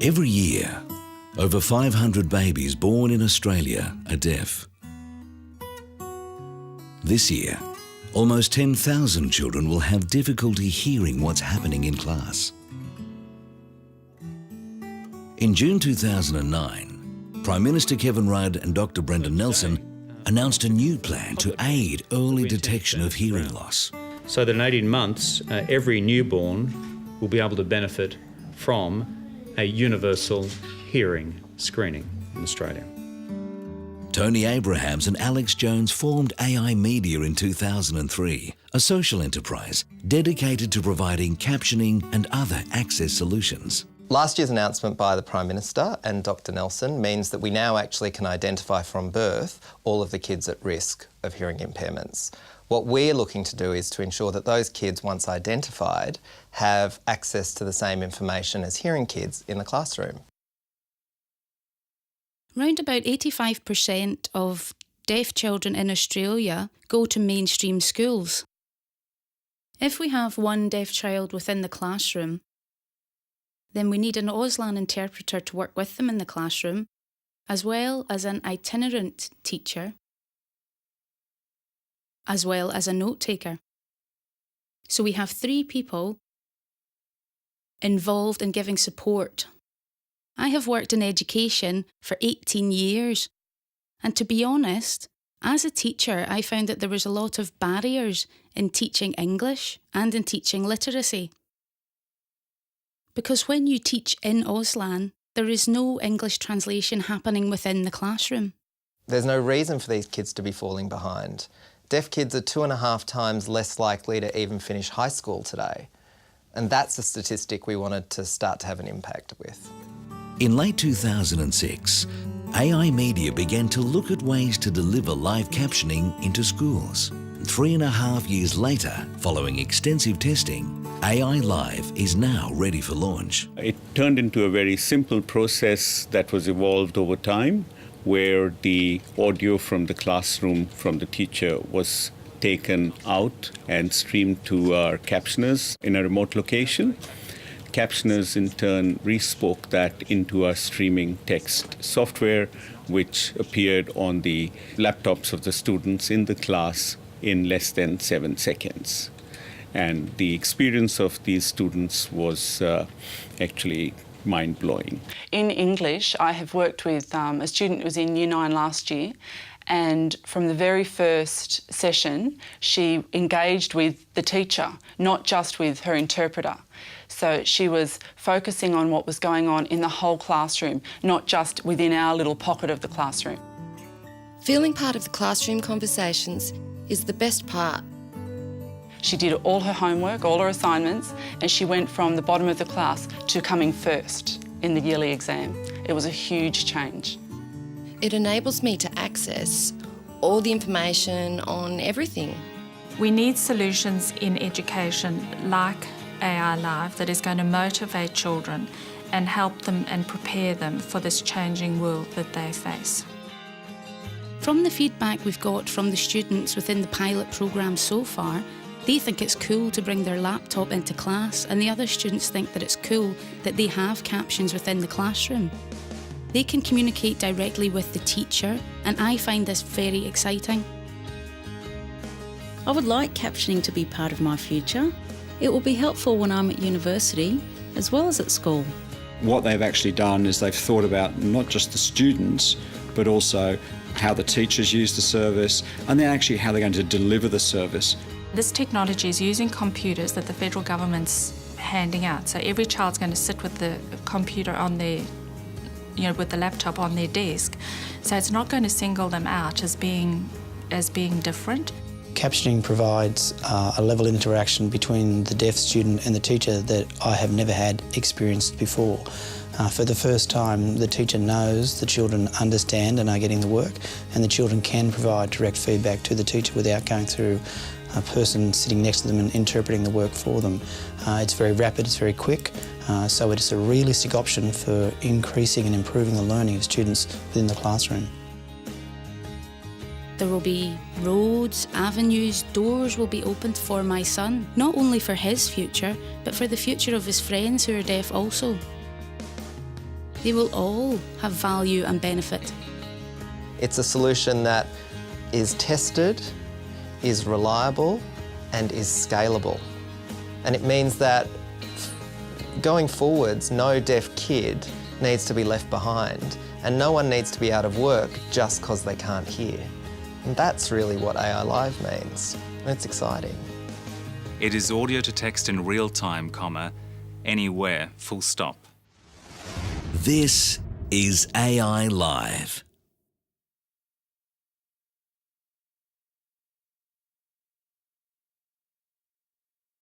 Every year, over 500 babies born in Australia are deaf. This year, almost 10,000 children will have difficulty hearing what's happening in class. In June 2009, Prime Minister Kevin Rudd and Dr. Brendan Nelson announced a new plan to aid early detection of hearing loss. So that in 18 months, every newborn will be able to benefit from a universal hearing screening in Australia. Tony Abrahams and Alex Jones formed AI Media in 2003, a social enterprise dedicated to providing captioning and other access solutions. Last year's announcement by the Prime Minister and Dr. Nelson means that we now actually can identify from birth all of the kids at risk of hearing impairments. What we're looking to do is to ensure that those kids, once identified, have access to the same information as hearing kids in the classroom. Round about 85% of deaf children in Australia go to mainstream schools. If we have one deaf child within the classroom, then we need an Auslan interpreter to work with them in the classroom, as well as an itinerant teacher, as well as a note taker. So we have 3 people involved in giving support. I have worked in education for 18 years, and to be honest, as a teacher, I found that there was a lot of barriers in teaching English and in teaching literacy. Because when you teach in Auslan, there is no English translation happening within the classroom. There's no reason for these kids to be falling behind. Deaf kids are 2.5 times less likely to even finish high school today. And that's a statistic we wanted to start to have an impact with. In late 2006, AI Media began to look at ways to deliver live captioning into schools. 3.5 years later, following extensive testing, AI Live is now ready for launch. It turned into a very simple process that was evolved over time, where the audio from the classroom from the teacher was taken out and streamed to our captioners in a remote location. Captioners in turn respoke that into our streaming text software, which appeared on the laptops of the students in the class in less than 7 seconds. And the experience of these students was actually mind-blowing. In English, I have worked with a student who was in Year 9 last year, and from the very first session, she engaged with the teacher, not just with her interpreter. So she was focusing on what was going on in the whole classroom, not just within our little pocket of the classroom. Feeling part of the classroom conversations is the best part. She did all her homework, all her assignments, and she went from the bottom of the class to coming first in the yearly exam. It was a huge change. It enables me to access all the information on everything. We need solutions in education like AI Live that is going to motivate children and help them and prepare them for this changing world that they face. From the feedback we've got from the students within the pilot programme so far, they think it's cool to bring their laptop into class, and the other students think that it's cool that they have captions within the classroom. They can communicate directly with the teacher, and I find this very exciting. I would like captioning to be part of my future. It will be helpful when I'm at university as well as at school. What they've actually done is they've thought about not just the students, but also how the teachers use the service, and then actually how they're going to deliver the service. This technology is using computers that the federal government's handing out. So every child's going to sit with the computer on their, with the laptop on their desk. So it's not going to single them out as being different. Captioning provides a level of interaction between the deaf student and the teacher that I have never had experienced before. For the first time, the teacher knows the children understand and are getting the work, and the children can provide direct feedback to the teacher without going through a person sitting next to them and interpreting the work for them. It's very rapid, it's very quick, so it's a realistic option for increasing and improving the learning of students within the classroom. There will be roads, avenues, doors will be opened for my son, not only for his future, but for the future of his friends who are deaf also. They will all have value and benefit. It's a solution that is tested, is reliable, and is scalable. And it means that going forwards, no deaf kid needs to be left behind, and no one needs to be out of work just because they can't hear. And that's really what AI Live means, and it's exciting. It is audio to text in real time, anywhere, full stop. This is AI Live.